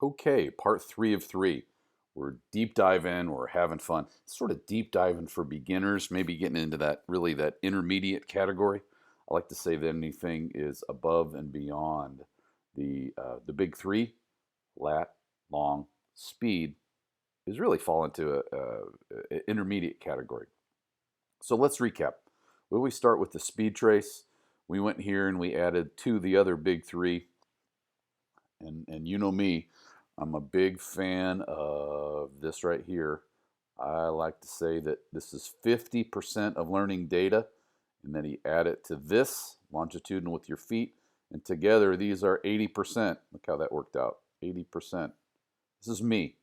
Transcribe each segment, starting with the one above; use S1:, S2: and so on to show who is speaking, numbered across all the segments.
S1: Okay, part 3 of 3. We're deep diving, we're having fun. Sort of deep diving for beginners, maybe getting into that really that intermediate category. I like to say that anything is above and beyond the big three, lat, long, speed, is really fall into a intermediate category. So let's recap. Well, we start with the speed trace. We went here and we added to the other big three, and you know me, I'm a big fan of this right here. I like to say that this is 50% of learning data, and then you add it to this longitudinal with your feet, and together these are 80%. Look how that worked out. 80%. This is me.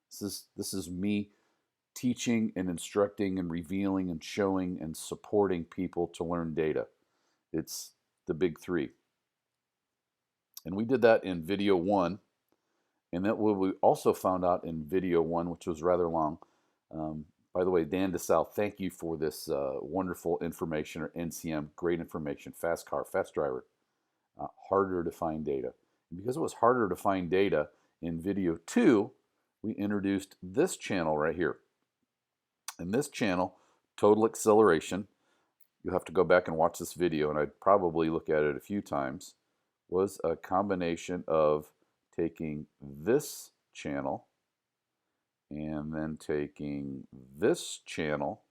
S1: This is me teaching and instructing and revealing and showing and supporting people to learn data. It's the big three. And we did that in video 1. And that what we also found out in video 1, which was rather long. By the way, Dan DeSalle, thank you for this wonderful information, or NCM, great information, fast car, fast driver, harder to find data. And because it was harder to find data, in video 2, we introduced this channel right here. And this channel, total acceleration, you'll have to go back and watch this video, and I'd probably look at it a few times, was a combination of taking this channel and then taking this channel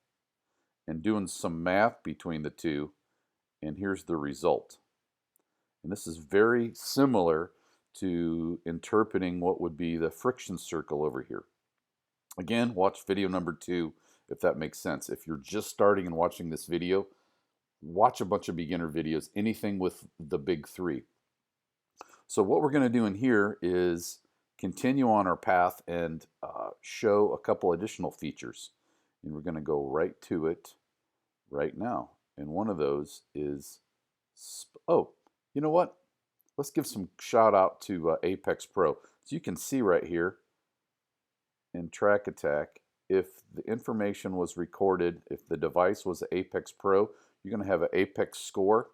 S1: and doing some math between the two, and here's the result. And this is very similar to interpreting what would be the friction circle over here. Again, watch video number 2 if that makes sense. If you're just starting and watching this video, watch a bunch of beginner videos, anything with the big three. So what we're going to do in here is continue on our path and show a couple additional features. And we're going to go right to it right now. And one of those is, oh, you know what? Let's give some shout out to Apex Pro. So you can see right here in Track Attack, if the information was recorded, if the device was Apex Pro, you're going to have an Apex score.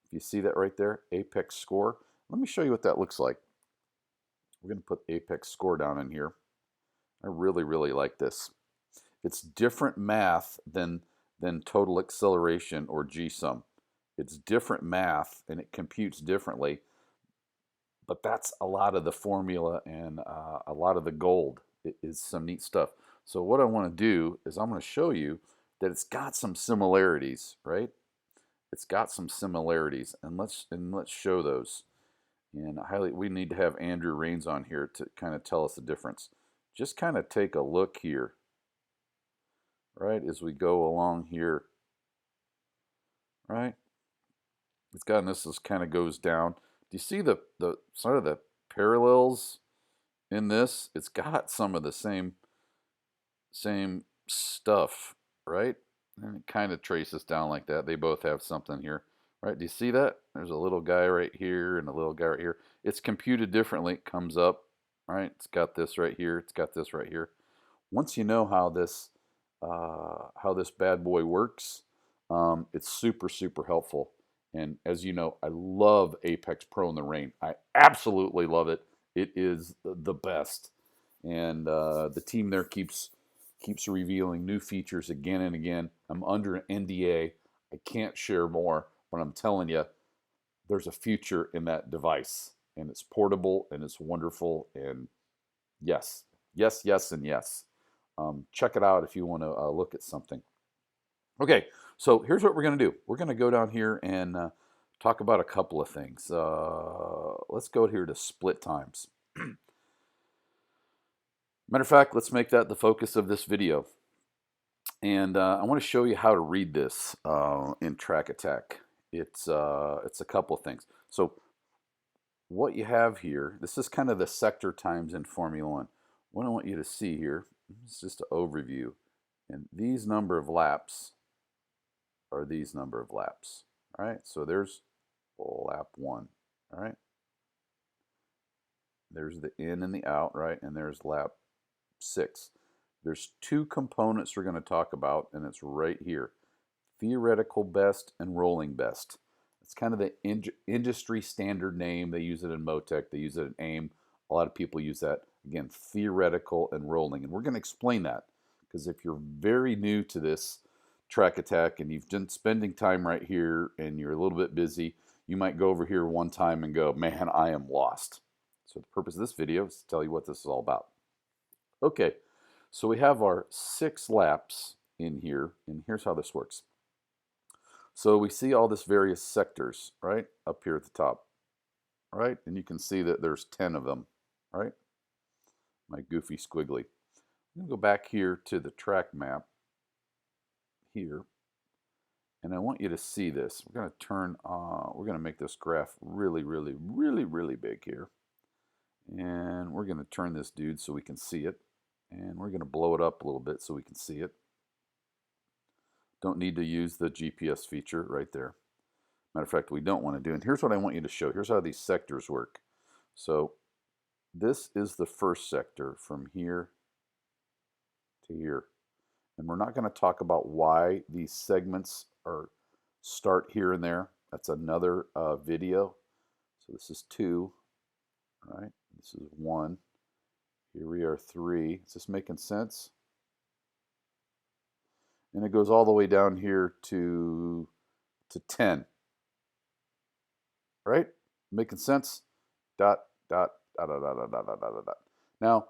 S1: If you see that right there, Apex score. Let me show you what that looks like. We're going to put Apex score down in here. I really, really like this. It's different math than total acceleration or G-sum. It's different math and it computes differently. But that's a lot of the formula and a lot of the gold. It is some neat stuff. So what I want to do is I'm going to show you that it's got some similarities, right? It's got some similarities, and let's show those. And we need to have Andrew Rains on here to kind of tell us the difference. Just kind of take a look here, right, as we go along here, right? It's got, and this is kind of goes down. Do you see the sort of the parallels in this? It's got some of the same stuff, right? And it kind of traces down like that. They both have something here, right? Do you see that? There's a little guy right here and a little guy right here. It's computed differently. It comes up, right? It's got this right here. It's got this right here. Once you know how this bad boy works, it's super, super helpful. And as you know, I love Apex Pro in the rain. I absolutely love it. It is the best. And the team there keeps revealing new features again and again. I'm under an NDA. I can't share more, but I'm telling you, there's a future in that device. And it's portable and it's wonderful. And yes, yes, yes, and yes. Check it out if you want to look at something. Okay, so here's what we're going to do. We're going to go down here and talk about a couple of things. Let's go here to split times. Matter of fact, let's make that the focus of this video. And I want to show you how to read this in Track Attack. It's a couple of things. So what you have here, this is kind of the sector times in Formula One. What I want you to see here is just an overview. And these number of laps are these number of laps. All right, so there's lap 1. All right, there's the in and the out, right? And there's lap 6. There's 2 components we're going to talk about, and it's right here: theoretical best and rolling best. It's kind of the industry standard name. They use it in Motec, they use it in AIM. A lot of people use that, again, theoretical and rolling. And we're going to explain that because if you're very new to this track attack and you've been spending time right here and you're a little bit busy, you might go over here one time and go, man, I am lost. So the purpose of this video is to tell you what this is all about. Okay, so we have our 6 laps in here, and here's how this works. So we see all this various sectors, right, up here at the top, right? And you can see that there's 10 of them, right? My goofy squiggly. I'm going to go back here to the track map here, and I want you to see this. We're going to we're going to make this graph really, really, really, really big here. And we're going to turn this dude so we can see it. And we're going to blow it up a little bit so we can see it. Don't need to use the GPS feature right there. Matter of fact, we don't want to do. And here's what I want you to show. Here's how these sectors work. So this is the first sector from here to here. And we're not going to talk about why these segments start here and there. That's another video. So this is 2, right? This is 1. Here we are 3. Is this making sense? And it goes all the way down here to 10. Right? Making sense? Dot, dot, dot, dot, dot, dot, dot, dot, dot. Now,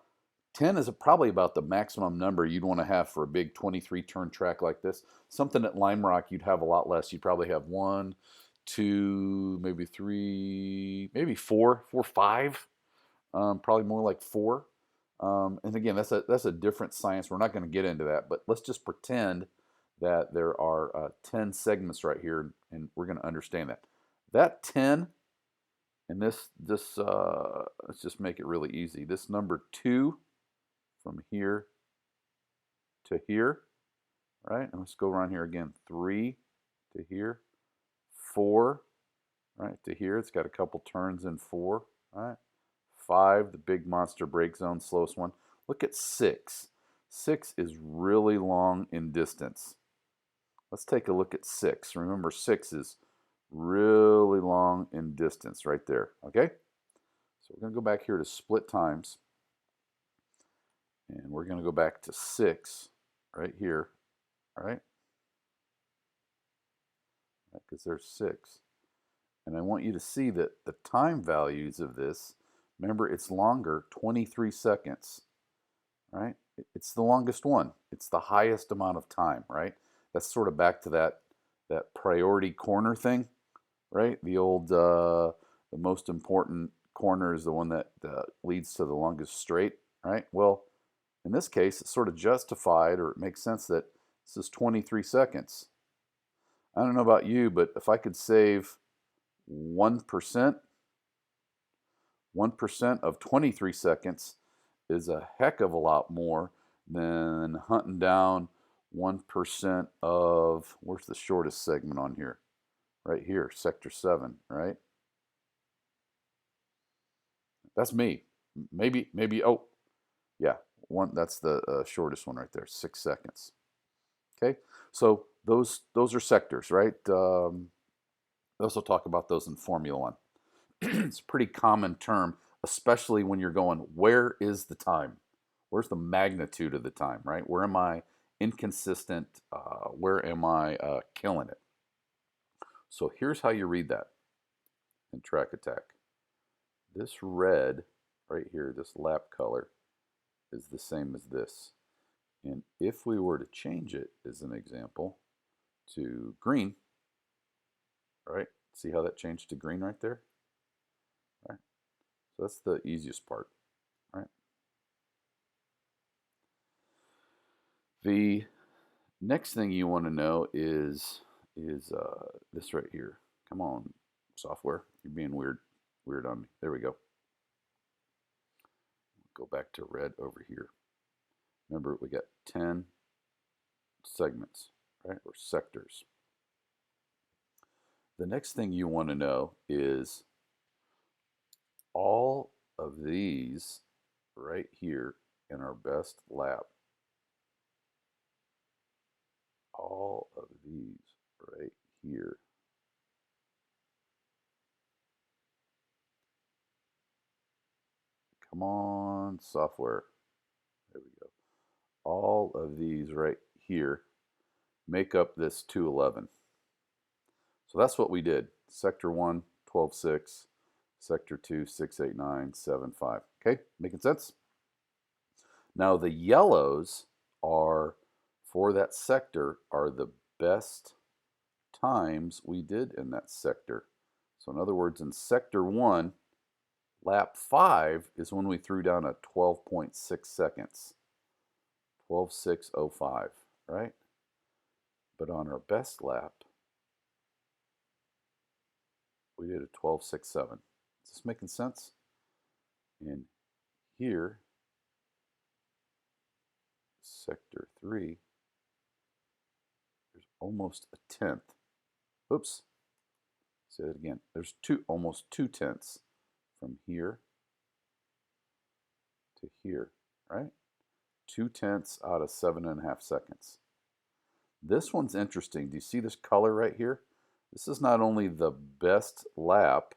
S1: 10 is probably about the maximum number you'd want to have for a big 23 turn track like this. Something at Lime Rock, you'd have a lot less. You'd probably have 1, 2, maybe 3, maybe 4, 5. Probably more like 4. And again, that's a different science. We're not going to get into that, but let's just pretend that there are 10 segments right here, and we're going to understand that. That 10, and let's just make it really easy. This number 2 from here to here, right? And let's go around here again. 3 to here, 4, right, to here. It's got a couple turns in 4, right? 5, the big monster break zone, slowest one. Look at 6. 6 is really long in distance. Let's take a look at 6. Remember, 6 is really long in distance right there, okay? So we're going to go back here to split times. And we're going to go back to 6 right here, all right? Because there's 6. And I want you to see that the time values of this, remember, it's longer, 23 seconds, right? It's the longest one. It's the highest amount of time, right? That's sort of back to that priority corner thing, right? The old, the most important corner is the one that leads to the longest straight, right? Well, in this case, it's sort of justified, or it makes sense that this is 23 seconds. I don't know about you, but if I could save 1%, 1% of 23 seconds is a heck of a lot more than hunting down 1% of, where's the shortest segment on here? Right here, sector 7, right? That's me. Maybe, oh, yeah, that's the shortest one right there, 6 seconds. Okay, so those are sectors, right? We also talk about those in Formula One. It's a pretty common term, especially when you're going, where is the time? Where's the magnitude of the time, right? Where am I inconsistent? Where am I killing it? So here's how you read that in track attack. This red right here, this lap color, is the same as this. And if we were to change it, as an example, to green, right? See how that changed to green right there? Right? So that's the easiest part, right? The next thing you want to know is this right here. Come on, software. You're being weird on me. There we go. Go back to red over here. Remember, we got 10 segments, right, or sectors. The next thing you want to know is all of these right here in our best lap. All of these right here Come on, software. There we go. All of these right here make up this 211. So that's what we did. Sector 1, 12.6. Sector 2, 6.8.9, 7.5. Okay, making sense? Now the yellows are, for that sector, are the best times we did in that sector. So in other words, in Sector 1, lap 5 is when we threw down a 12.6 seconds. 12.605, right? But on our best lap, we did a 12.67. Is this making sense? And here, Sector 3, there's almost a tenth. Oops. Say that again. There's almost 2/10 from here to here, right? 2/10 out of 7.5 seconds. This one's interesting. Do you see this color right here? This is not only the best lap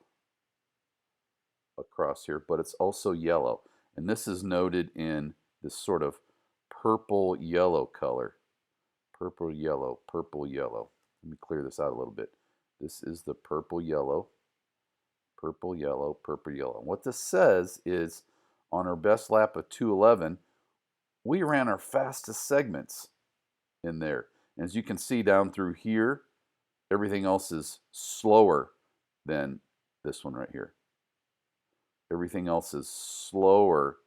S1: across here, but it's also yellow. And this is noted in this sort of purple yellow color. Purple yellow, purple yellow. Let me clear this out a little bit. This is the purple yellow, purple yellow, purple yellow. And what this says is on our best lap of 211, we ran our fastest segments in there. And as you can see down through here, everything else is slower than this one right here. Everything else is slower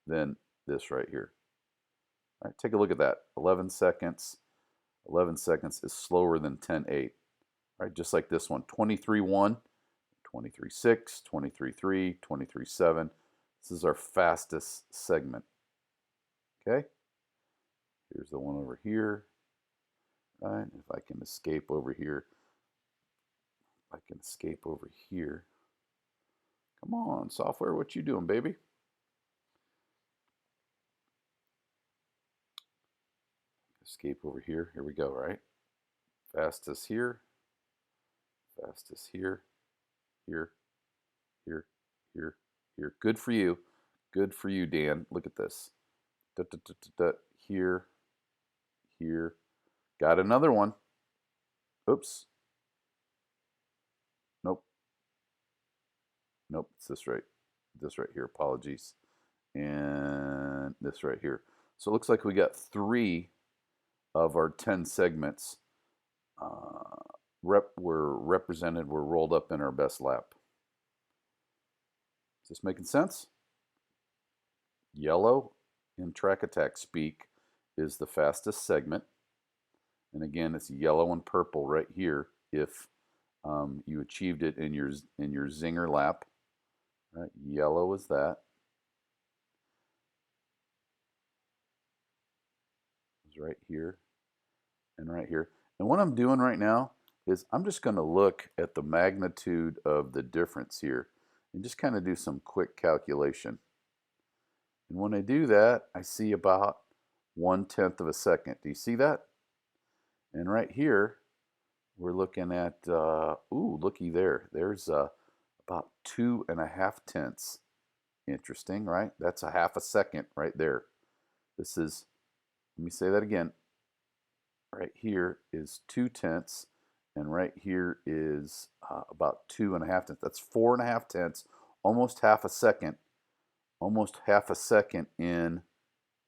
S1: than this right here. All right, take a look at that. 11 seconds. 11 seconds is slower than 10.8. Right, just like this one. 23.1, 23.6, 23.3, 23.7. This is our fastest segment. Okay? Here's the one over here. All right, if I can escape over here. I can escape over here. Come on, software, what you doing, baby? Escape over here. Here we go, right? Fastest here. Fastest here. Here. Here. Here. Here. Good for you. Good for you, Dan. Look at this. Da, da, da, da, da. Here. Here. Got another one. Oops. Nope. Nope. It's this right. This right here. Apologies. And this right here. So it looks like we got 3 of our 10 segments were represented, were rolled up in our best lap. Is this making sense? Yellow in track attack speak is the fastest segment. And again, it's yellow and purple right here if you achieved it in your zinger lap. Right? Yellow is that. It's right here and right here. And what I'm doing right now is I'm just going to look at the magnitude of the difference here and just kind of do some quick calculation. And when I do that, I see about 1/10 of a second. Do you see that? And right here, we're looking at, ooh, looky there. There's about 2.5 tenths. Interesting, right? That's a half a second right there. This is, let me say that again. Right here is 2/10, and right here is about 2.5 tenths. That's 4.5 tenths, almost half a second. Almost half a second in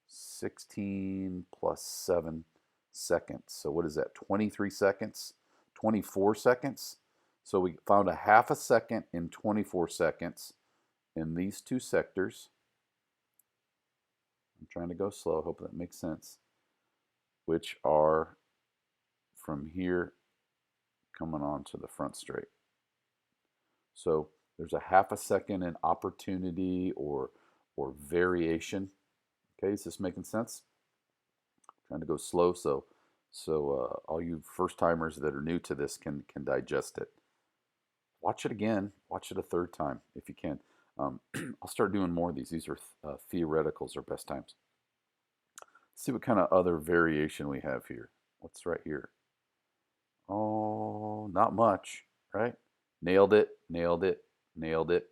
S1: 16 plus 7 seconds. So what is that, 23 seconds? 24 seconds? So we found a half a second in 24 seconds in these 2 sectors. I'm trying to go slow, hope that makes sense. Which are from here coming on to the front straight. So there's a half a second in opportunity or variation. Okay, is this making sense? I'm trying to go slow so all you first timers that are new to this can digest it. Watch it again. Watch it a third time if you can. I'll start doing more of these. These are theoreticals or best times. Let's see what kind of other variation we have here. What's right here? Oh, not much, right? Nailed it, nailed it, nailed it.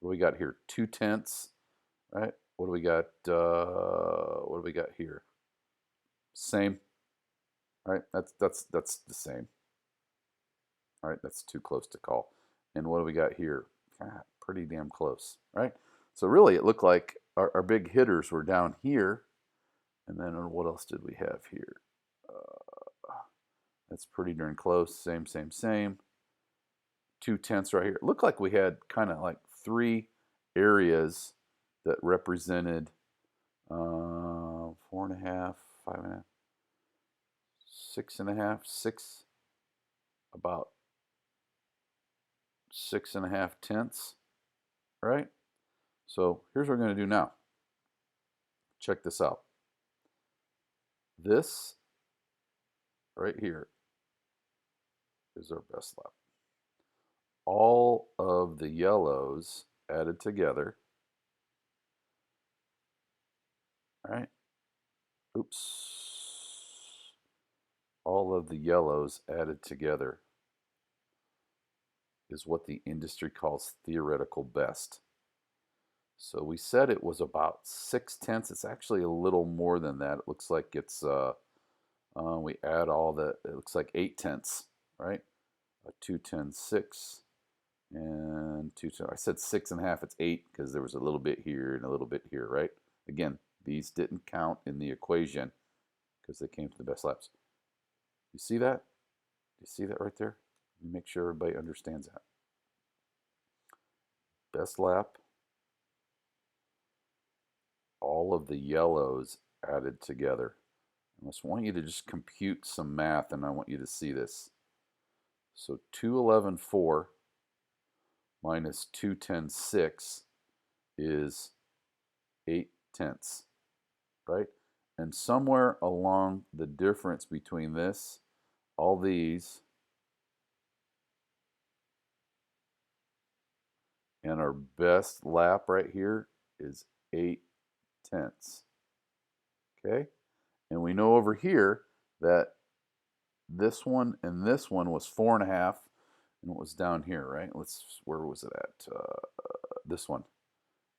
S1: do we got here? 2/10, right? What do we got? What do we got here? Same, right? That's the same. All right, that's too close to call. And what do we got here? God, pretty damn close, right? So really, it looked like our big hitters were down here. And then what else did we have here? That's pretty darn close. Same, same, same. 2/10 right here. It looked like we had kind of like three areas that represented 4.5, 5.5, 6.5, about 6.5 tenths, right? So here's what we're going to do now. Check this out. This right here is our best lap. All of the yellows added together, right? Oops. All of the yellows added together is what the industry calls theoretical best. So we said it was about 6/10. It's actually a little more than that. It looks like it's, we add all the, it looks like 8/10, right? 2/10, 6, and 2/10. I said 6.5, it's 8 because there was a little bit here and a little bit here, right? Again, these didn't count in the equation because they came to the best laps. You see that? You see that right there? Let me make sure everybody understands that. Best lap, all of the yellows added together. I just want you to just compute some math, and I want you to see this. So 2:11.4 minus 2:10.6 is 8/10, right? And somewhere along the difference between this, all these, and our best lap right here is 8/10. Okay? And we know over here that this one and this one was 4.5, and what was down here, right? Where was it at? This one.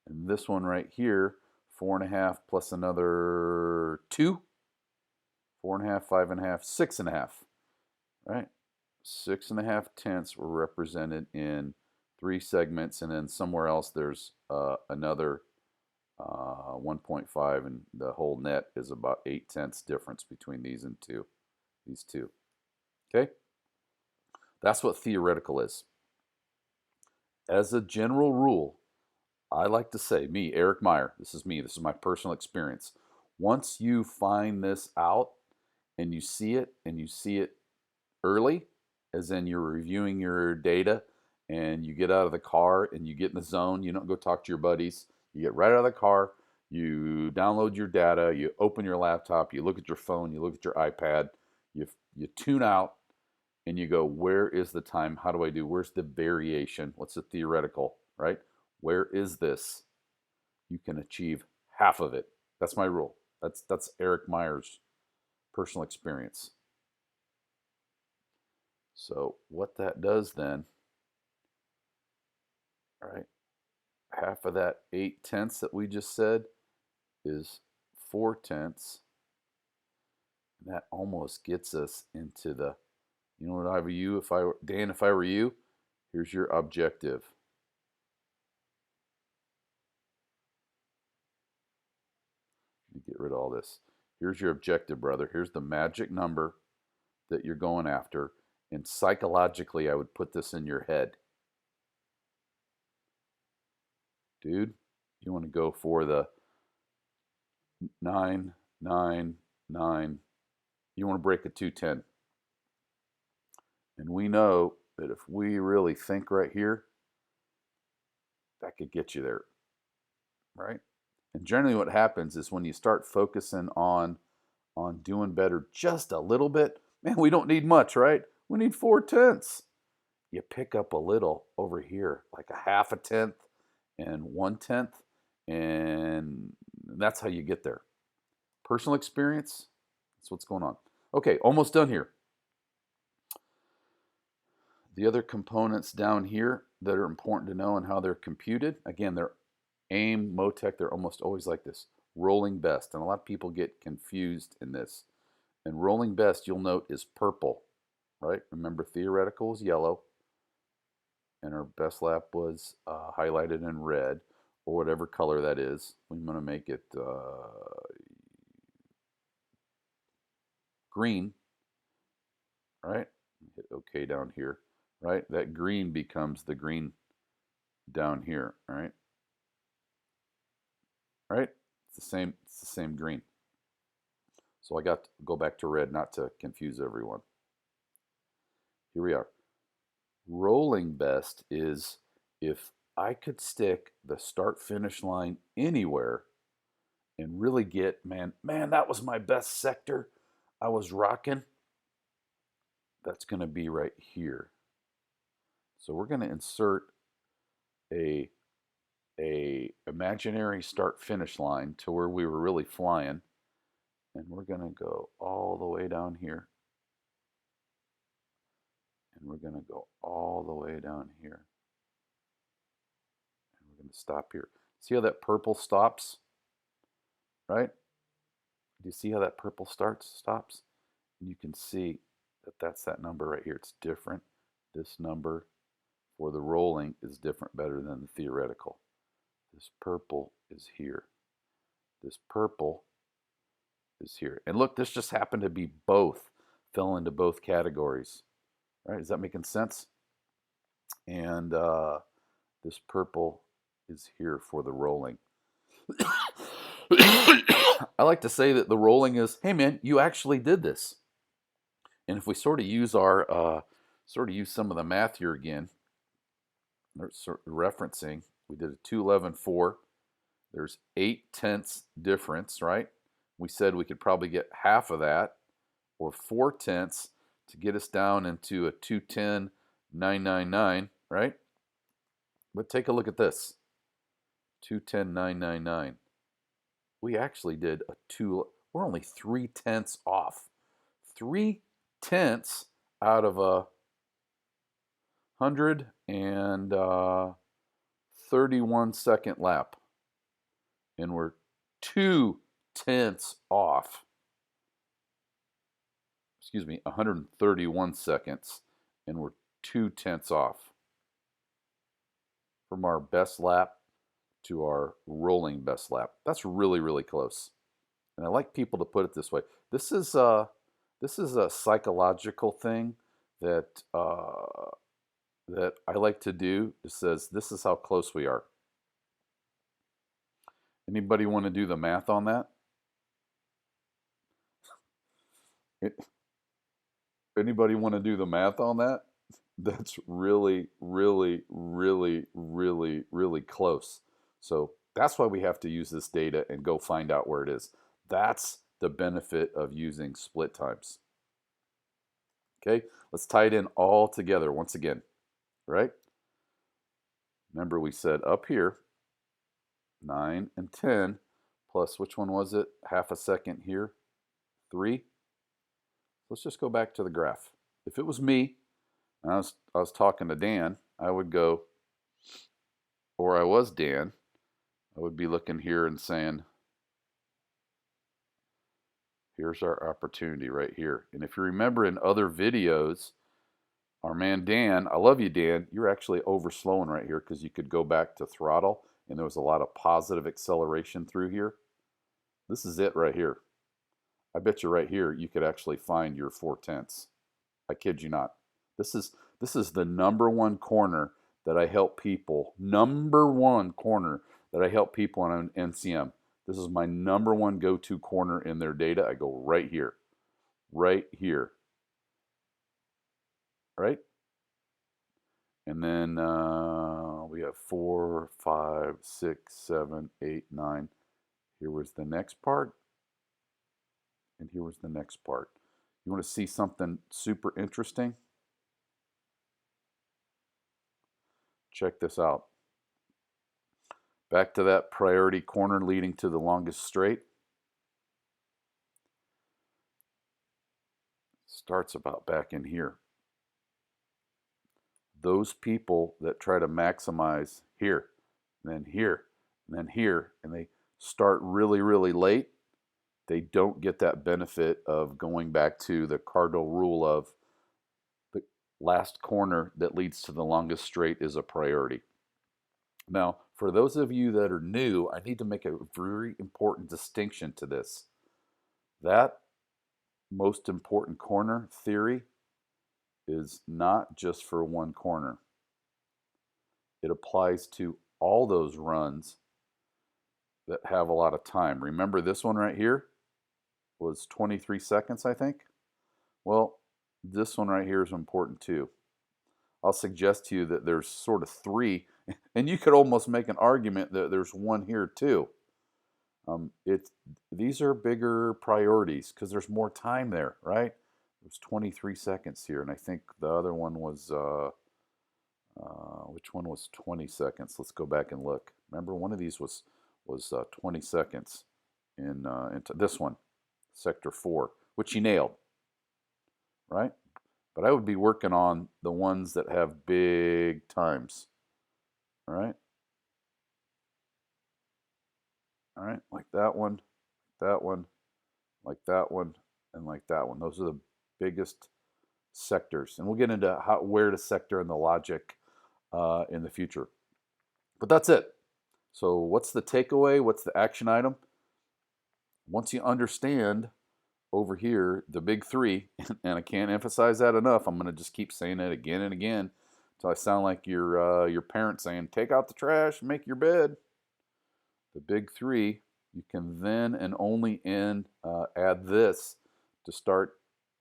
S1: And this one right here, 4.5 plus another 2, 4.5, 5.5, 6.5, right? 6.5 tenths were represented in 3 segments, and then somewhere else there's another 1.5, and the whole net is about 8/10 difference between these two. Okay? That's what theoretical is. As a general rule, I like to say, me, Eric Meyer, this is my personal experience. Once you find this out and you see it early, as in you're reviewing your data and you get out of the car and you get in the zone, you don't go talk to your buddies, you get right out of the car, you download your data, you open your laptop, you look at your phone, you look at your iPad, you tune out, and you go, where is the time? How do I do? Where's the variation? What's the theoretical, right? Where is this? You can achieve half of it. That's my rule. That's Eric Meyer's personal experience. So what that does then, all right, half of that 8/10 that we just said is 4/10. And that almost gets us into the, you know what, Dan, if I were you, here's your objective. Let me get rid of all this. Here's your objective, brother. Here's the magic number that you're going after. And psychologically, I would put this in your head. Dude, you want to go for the 9, 9, 9. You want to break a 210. And we know that if we really think right here, that could get you there, right? And generally what happens is when you start focusing on doing better just a little bit, man, we don't need much, right? We need 4/10. You pick up a little over here, like a 1/2 tenth and 1/10, and that's how you get there. Personal experience, that's what's going on. Okay, almost done here. The other components down here that are important to know and how they're computed. Again, they're AIM, MOTEC, they're almost always like this. Rolling best, and a lot of people get confused in this. And rolling best, you'll note, is purple, right? Remember, theoretical is yellow, and our best lap was highlighted in red, or whatever color that is. We want to make it green, right? Hit OK down here, right? That green becomes the green down here, right? Right? It's the same green. So I got to go back to red not to confuse everyone. Here we are. Rolling best is if I could stick the start finish line anywhere and really get, man, that was my best sector. I was rocking. That's going to be right here. So we're going to insert a imaginary start finish line to where we were really flying, and we're going to go all the way down here, and we're going to go all the way down here, and we're going to stop here. See how that purple stops, right? Do you see how that purple stops? And you can see that that's that number right here. It's different. This number for the rolling is different, better than the theoretical. This purple is here. This purple is here. And look, this just happened to be both, fell into both categories. All right, is that making sense? And this purple is here for the rolling. I like to say that the rolling is, hey man, you actually did this. And if we sort of use our, some of the math here again, referencing, we did a 211.4. There's 8/10 difference, right? We said we could probably get half of that, or 4/10 to get us down into a 210.999, right? But take a look at this, 210.999. We actually did we're only 3/10 off. 3/10 out of a 131-second lap. And we're 2/10 off. 131 seconds, and we're 2/10 off from our best lap to our rolling best lap. That's really, really close. And I like people to put it this way. This is a psychological thing that that I like to do. It says this is how close we are. Anybody want to do the math on that? Anybody want to do the math on that? That's really, really, really, really, really close. So that's why we have to use this data and go find out where it is. That's the benefit of using split times. Okay, let's tie it in all together once again, right? Remember we said up here, 9 and 10, plus which one was it? Half a second here, 3. Let's just go back to the graph. If it was me, and I was talking to Dan, I would go, or I was Dan, I would be looking here and saying, here's our opportunity right here. And if you remember in other videos, our man Dan, I love you Dan, you're actually overslowing right here because you could go back to throttle and there was a lot of positive acceleration through here. This is it right here. I bet you right here you could actually find your 4/10. I kid you not. This is the number one corner that I help people. Number one corner that I help people on NCM. This is my number one go-to corner in their data. I go right here. Right here. Right? And then we have 4, 5, 6, 7, 8, 9. Here was the next part. And here was the next part. You want to see something super interesting? Check this out. Back to that priority corner leading to the longest straight. Starts about back in here. those people that try to maximize here, and then here, and then here, and they start really, really late, they don't get that benefit of going back to the cardinal rule of the last corner that leads to the longest straight is a priority. Now, for those of you that are new, I need to make a very important distinction to this. That most important corner theory is not just for one corner. It applies to all those runs that have a lot of time. Remember this one right here was 23 seconds, I think? Well, this one right here is important too. I'll suggest to you that there's sort of three, and you could almost make an argument that there's one here too. These are bigger priorities because there's more time there, right? There's 23 seconds here, and I think the other one was, which one was 20 seconds? Let's go back and look. Remember, one of these was 20 seconds into this one, Sector 4, which he nailed, right? But I would be working on the ones that have big times, all right? All right, like that one, like that one, and like that one. Those are the biggest sectors. And we'll get into where to sector and the logic in the future. But that's it. So what's the takeaway? What's the action item? Once you understand over here the big three, and I can't emphasize that enough, I'm going to just keep saying it again and again until I sound like your parent saying, take out the trash, make your bed. The big three, you can then and only add this to start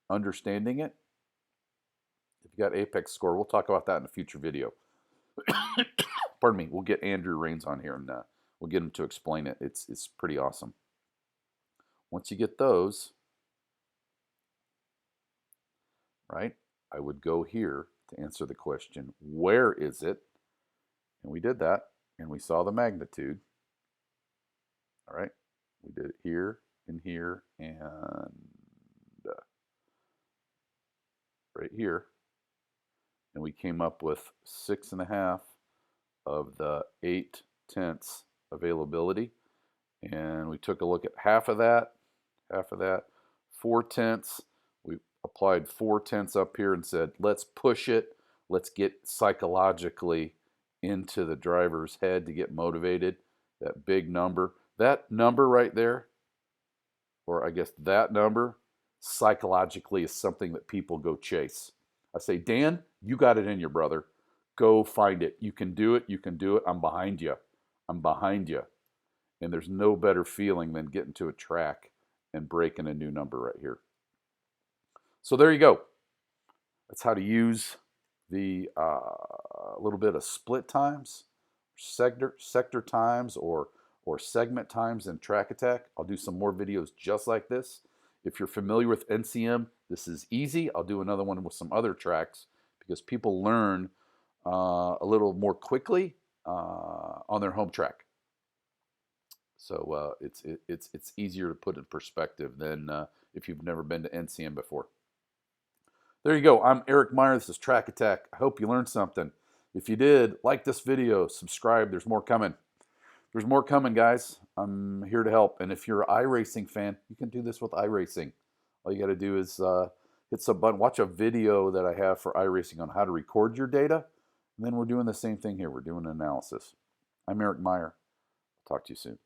S1: understanding it. If you got Apex score, we'll talk about that in a future video. Pardon me, we'll get Andrew Rains on here and we'll get him to explain it. It's pretty awesome. Once you get those, right, I would go here to answer the question, where is it? And we did that, and we saw the magnitude. All right, we did it here and here and right here. And we came up with 6.5 of the 8/10 availability. And we took a look at half of that, 4/10. We applied 4/10 up here and said, let's push it. Let's get psychologically into the driver's head to get motivated. That big number. That number right there, or I guess that number, psychologically is something that people go chase. I say, Dan, you got it in you, brother. Go find it. You can do it. You can do it. I'm behind you. I'm behind you. And there's no better feeling than getting to a track and breaking a new number right here. So there you go. That's how to use the little bit of split times, sector times, or segment times in Track Attack. I'll do some more videos just like this. If you're familiar with NCM, this is easy. I'll do another one with some other tracks because people learn a little more quickly on their home track. So it's easier to put in perspective than if you've never been to NCM before. There you go. I'm Eric Meyer. This is Track Attack. I hope you learned something. If you did, like this video, subscribe. There's more coming. There's more coming, guys. I'm here to help. And if you're an iRacing fan, you can do this with iRacing. All you got to do is hit some button. Watch a video that I have for iRacing on how to record your data. And then we're doing the same thing here. We're doing an analysis. I'm Eric Meyer. Talk to you soon.